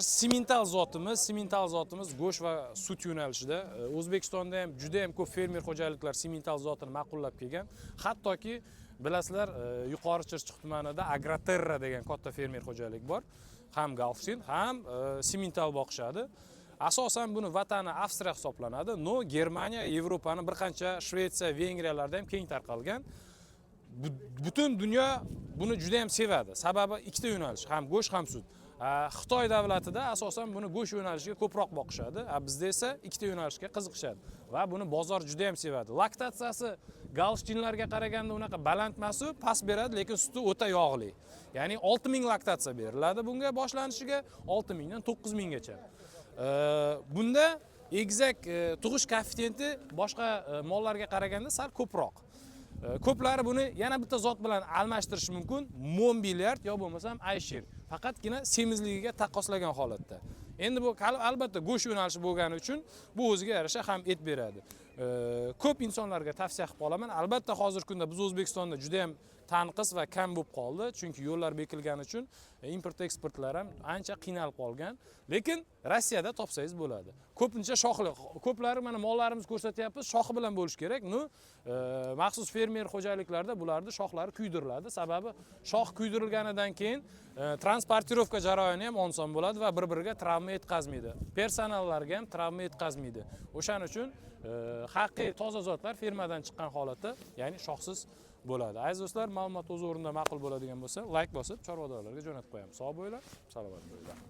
Simental zotimiz go'sht va sut yo'nalishida. O'zbekistonda ham juda ham ko'p fermer xo'jaliklar simental zotini ma'qullab kelgan. Hattoki bilasizlar, Yuqori Chirchiq tumanida Agroterra degan katta fermer xo'jalik bor. Ham Galfsin, ham simental boqishadi. Asosan buni vatani Avstriya hisoblanadi. No, Germaniya, Yevropaning bir qancha Shvetsiya, Vengriyalarda ham keng tarqalgan. Butun dunyo buni juda ham sevadi. Sababi ikkita yo'nalish, ham go'sht, ham sut. Xitoy davlatida asosan buni go'sht yo'nalishiga ko'proq boqishadi, bizda esa ikkita yo'nalishga qiziqishadi va buni bozor juda ham sevadi. Laktatsiyasi galstinlarga qaraganda unaqa baland emas, past beradi, lekin suti o'ta yog'li. Ya'ni 6000 laktatsiya beriladi bunga boshlanishiga 6000 dan 9000 gacha. Bunda egizak tug'ish koeffitsiyenti boshqa mollarga qaraganda sal ko'proq. Ko'plari buni yana bitta zot bilan almashtirish mumkin, Monbiliard yo bo'lmasam Aysher. Faqatgina semizligiga taqqoslagan holatda. Endi bu albatta go'sht yo'nalishi bo'lgani uchun bu o'ziga yarasha ham et beradi. Ko'p insonlarga tavsiya qilib qolaman. Albatta hozirgi kunda biz O'zbekistonda juda ham tanqis va kam bo'lib qoldi, chunki yo'llar bekilgani uchun import eksportlar ham ancha qiynalib qolgan. Lekin Rossiyada topsangiz bo'ladi. Ko'pincha shoxli, ko'plari mana mollarimiz ko'rsatyapmiz, shoxi bilan bo'lish kerak. Maxsus fermer xo'jaliklarda bularning shoxlari kuydiriladi. Sababi shox kuydirilganidan keyin transportirovka jarayoni ham oson bo'ladi va bir-biriga travma yetkazmaydi. Personallarga ham travma yetkazmaydi. O'shaning uchun haqiqiy toza zotlar fermadan chiqqan holatda, ya'ni shoxsiz bo'ladi. Aziz do'stlar, ma'lumot o'z o'rnida ma'qul bo'ladigan bo'lsa, like bosib, chorvadorlarga jo'natib qo'yamiz. Sog' bo'linglar, salomat bo'linglar.